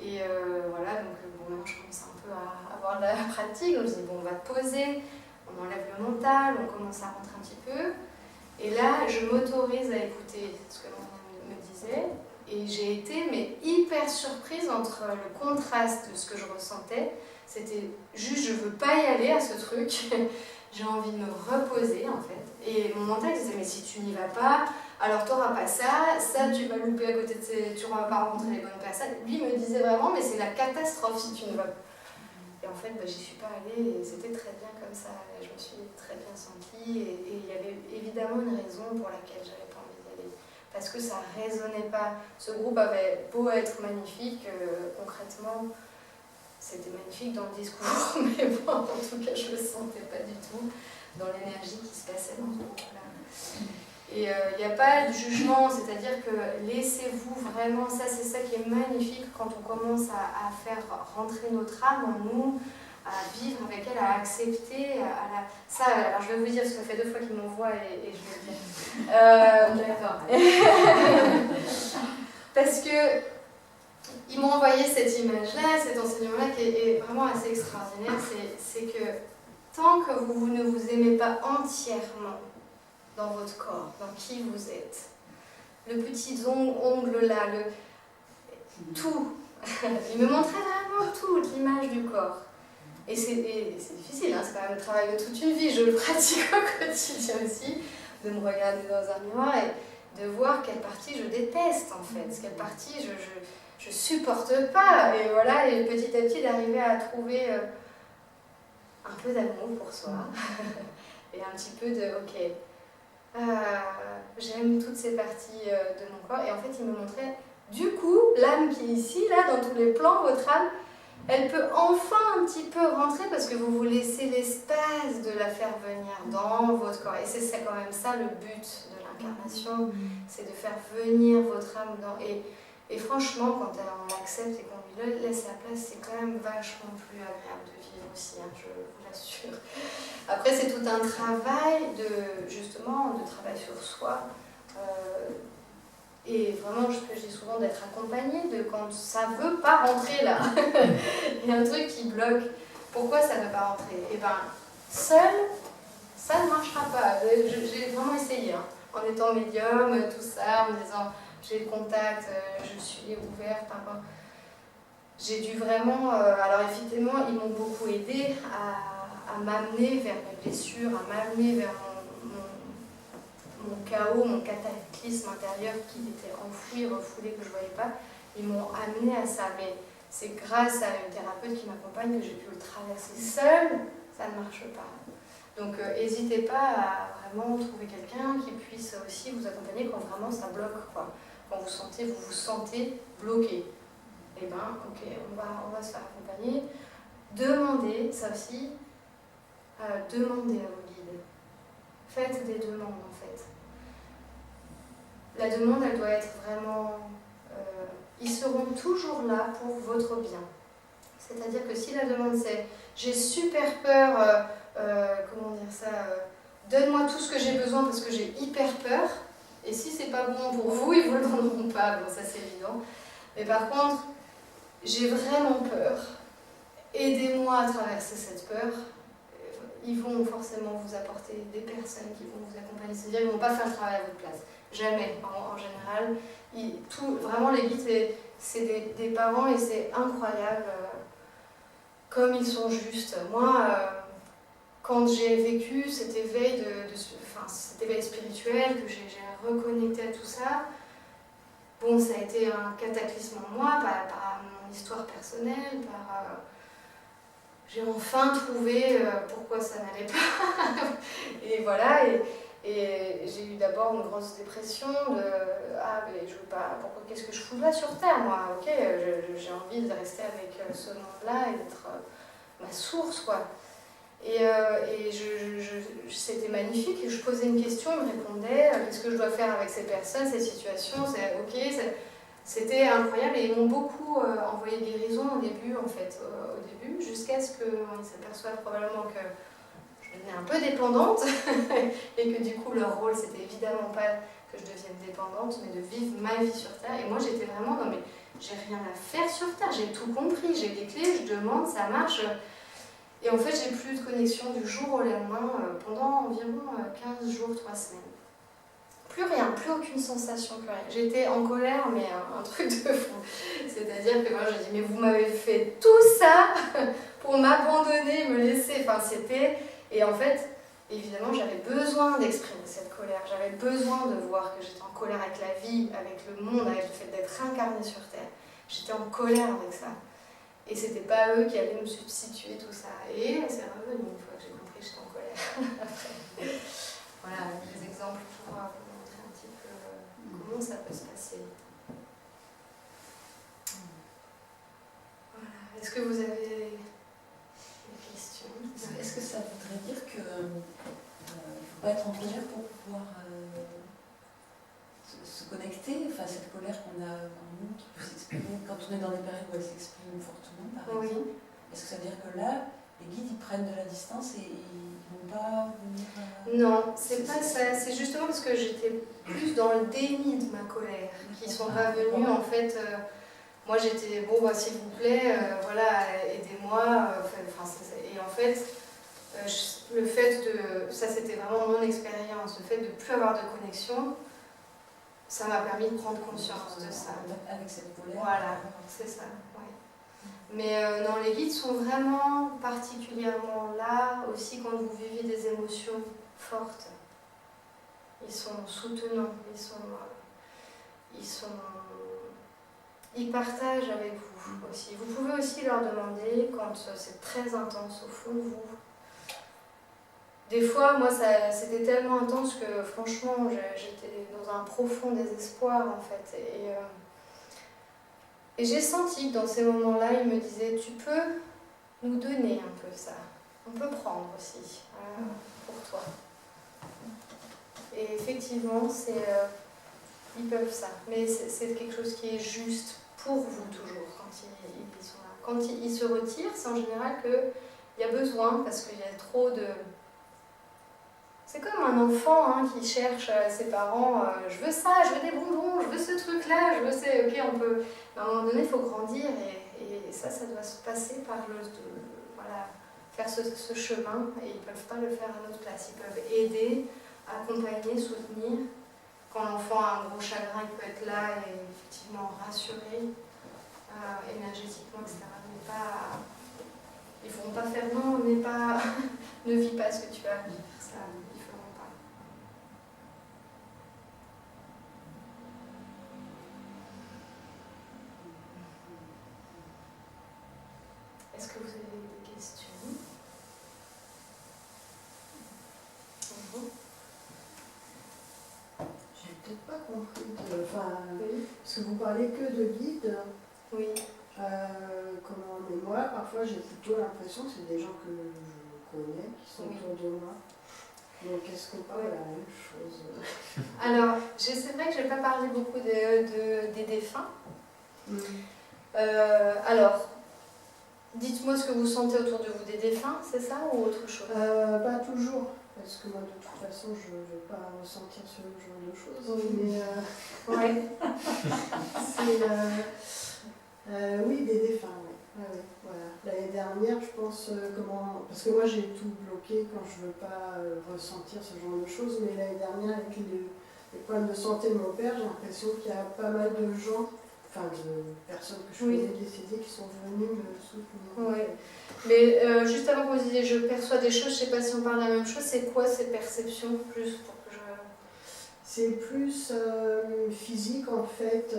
Et voilà, donc bon, maintenant je commence un peu à avoir de la pratique, donc je dis bon, on va poser, on enlève le mental, on commence à rentrer un petit peu. Et là, je m'autorise à écouter ce que l'on me disait et j'ai été mais hyper surprise entre le contraste de ce que je ressentais. C'était juste, je veux pas y aller à ce truc. J'ai envie de me reposer en fait. Et mon mental disait, mais si tu n'y vas pas, alors tu n'auras pas ça, ça tu vas louper à côté de tu ne vas pas rencontrer les bonnes personnes. Lui me disait vraiment, mais c'est la catastrophe si tu ne vas pas. Et en fait, j'y suis pas allée et c'était très bien comme ça. Je me suis très bien sentie et il y avait évidemment une raison pour laquelle j'avais parce que ça résonnait pas. Ce groupe avait beau être magnifique, concrètement, c'était magnifique dans le discours, mais bon, en tout cas, je le sentais pas du tout dans l'énergie qui se passait dans ce groupe-là. Et il n'y a pas de jugement, c'est-à-dire que laissez-vous vraiment, ça c'est ça qui est magnifique quand on commence à faire rentrer notre âme en nous, à vivre avec elle, à accepter, ça, alors je vais vous dire, parce que ça fait 2 fois qu'il m'envoie et je vais le dire. D'accord. Parce que ils m'ont envoyé cette image-là, cet enseignement-là qui est vraiment assez extraordinaire, c'est que tant que vous ne vous aimez pas entièrement dans votre corps, dans qui vous êtes, le petit ongle là, tout, il me montrait vraiment toute l'image du corps. Et c'est difficile, hein, c'est quand même le travail de toute une vie, je le pratique au quotidien aussi, de me regarder dans un miroir et de voir quelle partie je déteste en fait, quelle partie je supporte pas, et voilà, et petit à petit d'arriver à trouver un peu d'amour pour soi, et un petit peu de, ok, j'aime toutes ces parties de mon corps, et en fait il me montrait, du coup, l'âme qui est ici, là, dans tous les plans, votre âme, elle peut enfin un petit peu rentrer parce que vous vous laissez l'espace de la faire venir dans votre corps. Et c'est quand même ça le but de l'incarnation, c'est de faire venir votre âme dans... Et franchement, quand on l'accepte et qu'on lui laisse la place, c'est quand même vachement plus agréable de vivre aussi, hein, je vous l'assure. Après, c'est tout un travail justement, de travail sur soi. Et vraiment, ce que je dis souvent, d'être accompagnée, de quand ça ne veut pas rentrer là. Il y a un truc qui bloque. Pourquoi ça ne veut pas rentrer? Eh bien, seul, ça ne marchera pas. J'ai vraiment essayé, hein, en étant médium, tout ça, en me disant j'ai le contact, je suis ouverte par rapport. J'ai dû vraiment. Alors, effectivement, ils m'ont beaucoup aidé à m'amener vers mes blessures, à m'amener vers mon chaos, mon cataclysme intérieur qui était enfoui, refoulé, que je ne voyais pas. Ils m'ont amené à ça. Mais c'est grâce à une thérapeute qui m'accompagne que j'ai pu le traverser seule. Ça ne marche pas. Donc n'hésitez pas à vraiment trouver quelqu'un qui puisse aussi vous accompagner quand vraiment ça bloque, quoi. Quand vous vous sentez bloqué. Eh bien, ok, on va se faire accompagner. Demandez, ça aussi, demandez à vos guides. Faites des demandes, en fait. La demande, elle doit être vraiment... ils seront toujours là pour votre bien. C'est-à-dire que si la demande c'est « j'ai super peur, comment dire ça, donne-moi tout ce que j'ai besoin parce que j'ai hyper peur », et si c'est pas bon pour vous, ils vous le donneront pas, bon ça c'est évident. Mais par contre, j'ai vraiment peur, aidez-moi à traverser cette peur. Ils vont forcément vous apporter des personnes qui vont vous accompagner, c'est-à-dire qu'ils ne vont pas faire le travail à votre place. Jamais, en général. Vraiment, les guides, c'est des parents et c'est incroyable comme ils sont justes. Moi, quand j'ai vécu cet éveil, cet éveil spirituel, que j'ai reconnecté à tout ça, bon, ça a été un cataclysme en moi, par mon histoire personnelle, j'ai enfin trouvé pourquoi ça n'allait pas. Et voilà, et j'ai eu d'abord une grosse dépression de « Ah, mais je veux pas, qu'est-ce que je fous là sur Terre, moi? Ok, j'ai envie de rester avec ce monde-là et d'être ma source, quoi. » Et c'était magnifique, et je posais une question, il me répondait « Qu'est-ce que je dois faire avec ces personnes, ces situations? » C'était incroyable, et ils m'ont beaucoup envoyé de guérison au début, en fait, jusqu'à ce qu'ils s'aperçoivent probablement que je devenais un peu dépendante, et que du coup leur rôle c'était évidemment pas que je devienne dépendante, mais de vivre ma vie sur Terre. Et moi j'étais vraiment non mais j'ai rien à faire sur Terre, j'ai tout compris, j'ai des clés, je demande, ça marche. Et en fait j'ai plus de connexion du jour au lendemain pendant environ 15 jours, 3 semaines. Plus rien, plus aucune sensation, plus rien. J'étais en colère, mais un truc de fou. C'est-à-dire que moi, je dis, mais vous m'avez fait tout ça pour m'abandonner, me laisser. Enfin, c'était... Et en fait, évidemment, j'avais besoin d'exprimer cette colère. J'avais besoin de voir que j'étais en colère avec la vie, avec le monde, avec le fait d'être incarnée sur Terre. J'étais en colère avec ça. Et c'était pas eux qui allaient me substituer tout ça. Et c'est revenu une fois que j'ai compris que j'étais en colère. Voilà, des exemples pour... comment ça que vous avez des questions? Est-ce que ça voudrait dire que il ne faut pas être en colère pour pouvoir se connecter, enfin cette colère qu'on a en nous, qui peut s'exprimer quand on est dans des périodes où elle s'exprime fortement, par exemple. Est-ce que ça veut dire que là, les guides ils prennent de la distance et ils ne vont pas venir Non, c'est pas ça. C'est justement parce que j'étais plus dans le déni de ma colère qui sont pas venus en fait. Moi j'étais bon, bah, s'il vous plaît, voilà, aidez-moi. Et en fait, le fait de. Ça c'était vraiment mon expérience. Le fait de ne plus avoir de connexion, ça m'a permis de prendre conscience de ça. Avec cette colère. Voilà, c'est ça. Ouais. Mais non, les guides sont vraiment particulièrement là aussi quand vous vivez des émotions fortes. Ils sont soutenants, ils partagent avec vous aussi. Vous pouvez aussi leur demander quand c'est très intense au fond de vous. Des fois, moi, c'était tellement intense que franchement, j'étais dans un profond désespoir en fait. Et j'ai senti que dans ces moments-là, il me disait, tu peux nous donner un peu ça. On peut prendre aussi pour toi. Et effectivement, ils peuvent ça. Mais c'est quelque chose qui est juste pour vous toujours quand ils sont là. Quand ils se retirent, c'est en général qu'il y a besoin parce qu'il y a trop de... C'est comme un enfant qui cherche ses parents, je veux ça, je veux des bonbons, je veux ce truc-là, je veux ça. Ok, on peut... Mais à un moment donné, il faut grandir et ça doit se passer par voilà, faire ce chemin et ils ne peuvent pas le faire à notre place. Ils peuvent aider, accompagner, soutenir. Quand l'enfant a un gros chagrin, il peut être là et effectivement rassurer énergétiquement, etc. Mais pas... Ils ne feront pas faire non, mais pas... ne vis pas ce que tu as vu. Ça, ils ne feront pas. Est-ce que vous avez des questions? J'ai peut-être pas compris. Parce que vous parlez que de guides. Oui. Mais moi, parfois, j'ai plutôt l'impression que c'est des gens que je connais, qui sont autour de moi. Donc, est-ce qu'on parle de la même chose? Alors, c'est vrai que je n'ai pas parlé beaucoup des défunts. Alors, dites-moi ce que vous sentez autour de vous des défunts, c'est ça ou autre chose? Pas toujours, parce que moi, de toute façon, je ne vais pas ressentir ce genre de choses. Mais ouais. oui, des défunts, oui. Voilà. L'année dernière, je pense, parce que moi j'ai tout bloqué quand je ne veux pas ressentir ce genre de choses, mais l'année dernière, avec les problèmes de santé de mon père, j'ai l'impression qu'il y a pas mal de gens, enfin de personnes que je connais décédées, qui sont venues me soutenir. Oui. Mais juste avant que vous disiez je perçois des choses, je ne sais pas si on parle de la même chose, c'est quoi ces perceptions plus pour que je... C'est plus physique en fait,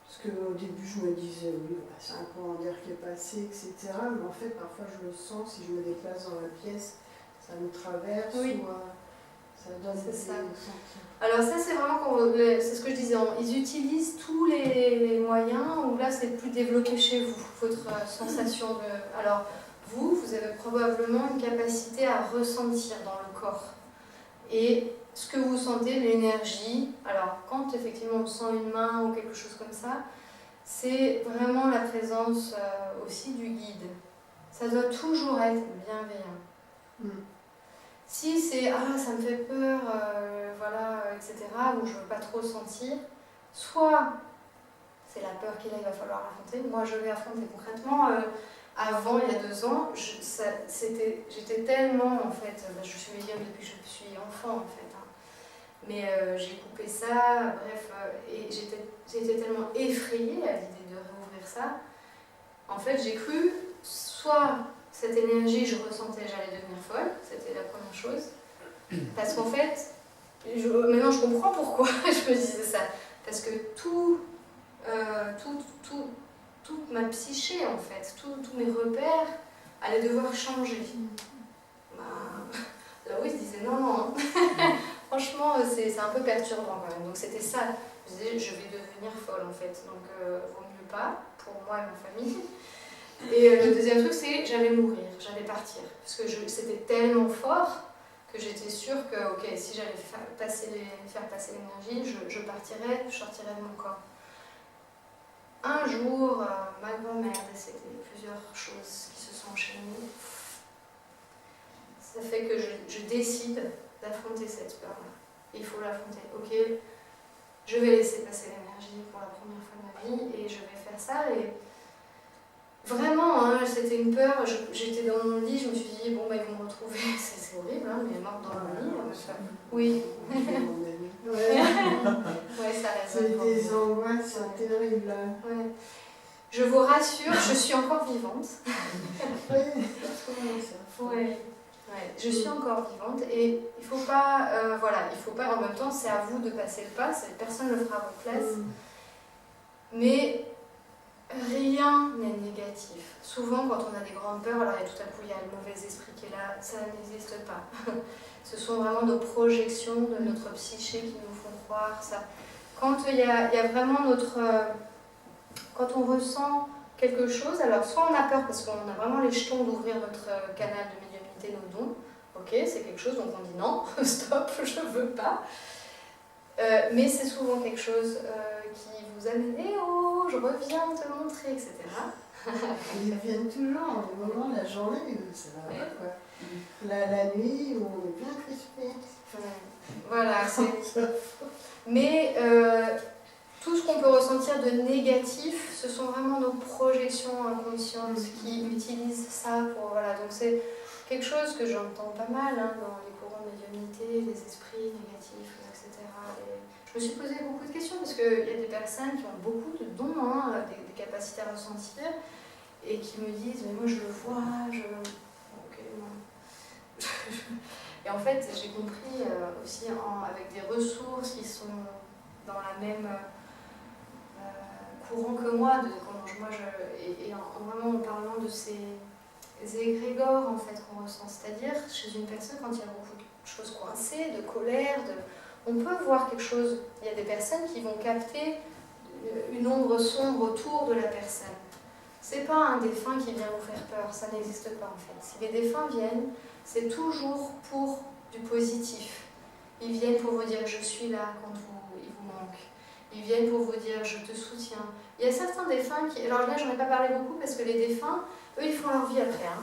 Parce qu'au début, je me disais, oui, c'est un courant d'air qui est passé, etc. Mais en fait, parfois, je le sens, si je me déplace dans la pièce, ça me traverse ou ça donne des sentiments. Alors ça, c'est vraiment, c'est ce que je disais, ils utilisent tous les moyens où là, c'est plus développé chez vous, votre sensation de... Alors, vous avez probablement une capacité à ressentir dans le corps. Et ce que vous sentez, l'énergie, alors quand effectivement on sent une main ou quelque chose comme ça, c'est vraiment la présence aussi du guide. Ça doit toujours être bienveillant. Si c'est « ah ça me fait peur, voilà, etc. » ou « je ne veux pas trop sentir », soit c'est la peur qu'il va falloir affronter. Moi je l'ai affronté concrètement. Avant, il y a 2 ans, j'étais tellement, en fait, je suis médium depuis que je suis enfant, en fait. Mais j'ai coupé ça, bref, et j'étais tellement effrayée à l'idée de réouvrir ça. En fait, j'ai cru, soit cette énergie, je ressentais, j'allais devenir folle, c'était la première chose. Parce qu'en fait, maintenant je comprends pourquoi je me disais ça. Parce que toute ma psyché, en fait, tous mes repères allaient devoir changer. Là, oui, je disais non, Franchement, c'est un peu perturbant quand même. Donc c'était ça. Je me disais, je vais devenir folle en fait. Donc vaut mieux pas pour moi et ma famille. Et le deuxième truc, c'est j'allais mourir, j'allais partir. Parce que c'était tellement fort que j'étais sûre que, ok, si j'allais faire passer l'énergie, je partirais, je sortirais de mon corps. Un jour, ma grand-mère décédée, plusieurs choses qui se sont enchaînées. Ça fait que je décide d'affronter cette peur-là. Il faut l'affronter. Ok, je vais laisser passer l'énergie pour la première fois de ma vie et je vais faire ça. Et vraiment, hein, c'était une peur. J'étais dans mon lit, je me suis dit, bon, bah, ils vont me retrouver. C'est horrible, hein, mais morte dans mon lit. Oui. Ouais, Ça c'est résonne. des angoisses terribles. Ouais. Je vous rassure, je suis encore vivante. Oui, ça. Ouais. Ouais, je suis encore vivante et il faut pas, en même temps c'est à vous de passer le pas, personne ne le fera à votre place, mais rien n'est négatif. Souvent quand on a des grandes peurs, alors tout à coup il y a le mauvais esprit qui est là, ça n'existe pas. Ce sont vraiment nos projections de notre psyché qui nous font croire ça. Quand il y a vraiment quand on ressent quelque chose, alors soit on a peur parce qu'on a vraiment les jetons d'ouvrir notre canal de médiumnité, nos dons, ok, c'est quelque chose, donc on dit non, stop, je veux pas. Mais c'est souvent quelque chose qui vous amène, oh, je reviens te montrer, etc. Ils viennent toujours, les moments de la journée, ça va pas quoi. La nuit où on est bien crispé. Voilà, mais tout ce qu'on peut ressentir de négatif, ce sont vraiment nos projections inconscientes qui utilisent ça pour... Voilà, donc c'est quelque chose que j'entends pas mal hein, dans les courants de médiumnité, les esprits négatifs, etc. Et je me suis posé beaucoup de questions parce qu'il y a des personnes qui ont beaucoup de dons, hein, des capacités à ressentir, et qui me disent « mais moi je le vois, Ok, non. » Et en fait, j'ai compris aussi avec des ressources qui sont dans la même... courant que moi, vraiment en parlant de ces égrégores en fait qu'on ressent, c'est-à-dire chez une personne quand il y a beaucoup de choses coincées, de colère, on peut voir quelque chose. Il y a des personnes qui vont capter une ombre sombre autour de la personne. C'est pas un défunt qui vient vous faire peur, ça n'existe pas en fait. Si les défunts viennent, c'est toujours pour du positif. Ils viennent pour vous dire je suis là quand il vous manque. Ils viennent pour vous dire je te soutiens. Il y a certains défunts qui... Alors là, j'en ai pas parlé beaucoup parce que les défunts, eux, ils font leur vie après. Hein.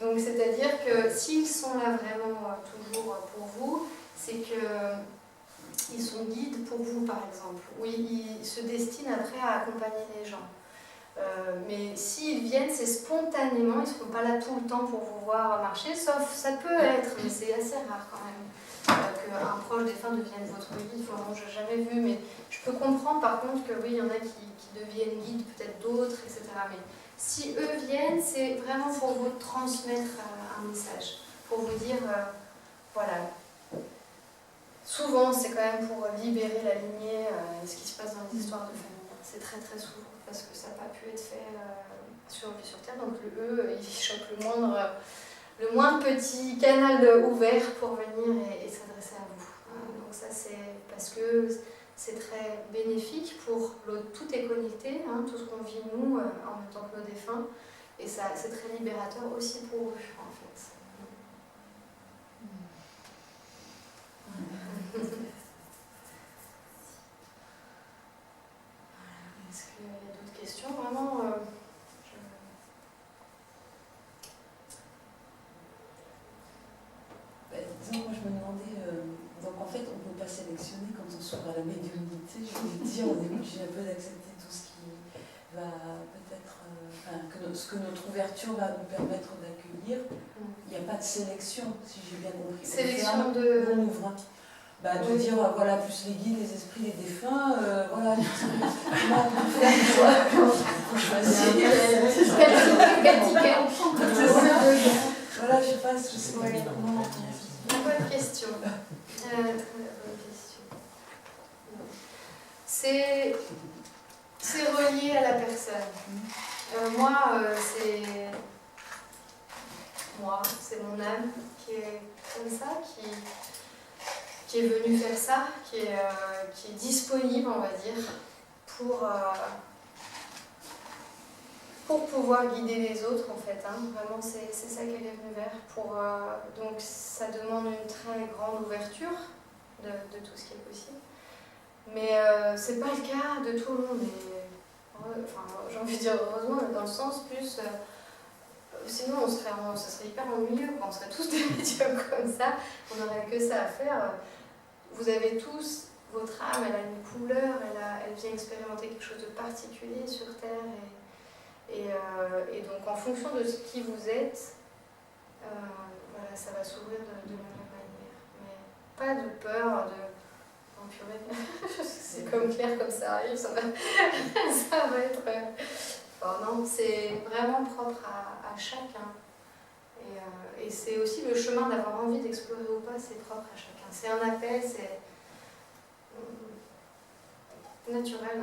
Donc, c'est-à-dire que s'ils sont là vraiment toujours pour vous, c'est qu'ils sont guides pour vous, par exemple. Ou ils se destinent après à accompagner les gens. Mais s'ils viennent, c'est spontanément, ils ne seront pas là tout le temps pour vous voir marcher, sauf ça peut être, mais c'est assez rare quand même. Qu'un proche défunt devienne votre guide, enfin, je n'ai jamais vu, mais je peux comprendre par contre que oui, il y en a qui deviennent guides, peut-être d'autres, etc. Mais si eux viennent, c'est vraiment pour vous transmettre un message, pour vous dire, voilà. Souvent, c'est quand même pour libérer la lignée, ce qui se passe dans les histoires de famille. C'est très très souvent, parce que ça n'a pas pu être fait sur Terre, donc eux, ils chopent le moindre petit canal ouvert pour venir et s'adresser à vous. Donc ça c'est parce que c'est très bénéfique pour tout est connecté, hein, tout ce qu'on vit nous en même temps que nos défunts, et ça c'est très libérateur aussi pour eux en fait. Est-ce qu'il y a d'autres questions vraiment Disons, moi je me demandais, donc en fait on ne peut pas sélectionner quand on s'ouvre à la médiumnité, je veux dire, on est obligé un peu d'accepter tout ce qui va peut-être, ce que notre ouverture va nous permettre d'accueillir. Il n'y a pas de sélection, si j'ai bien compris. Sélection de... On ouvre. De dire, voilà, plus les guides, les esprits, les défunts, voilà, tout ce comment on peut faire, il faut choisir. Voilà, je sais pas, je sais pas. Bonne question. Très bonne question. C'est relié à la personne. Moi, c'est mon âme qui est comme ça, qui est venu faire ça, qui est disponible, on va dire, pour pouvoir guider les autres, en fait. Hein. Vraiment, c'est ça qu'elle est venue vers. Donc, ça demande une très grande ouverture de tout ce qui est possible. Mais c'est pas le cas de tout le monde. Enfin, j'ai envie de dire heureusement, mais dans le sens plus... sinon, ça serait hyper ennuyeux, on serait tous des médiums comme ça, on n'aurait que ça à faire. Vous avez tous, votre âme, elle a une couleur, elle vient expérimenter quelque chose de particulier sur Terre. Et donc, en fonction de qui vous êtes, voilà, ça va s'ouvrir de la même manière. Mais pas de peur, oh, purée, c'est comme clair, comme ça arrive, ça va être... Enfin, non, c'est vraiment propre à chacun. Et c'est aussi le chemin d'avoir envie d'explorer ou pas, c'est propre à chacun. C'est un appel, c'est naturel.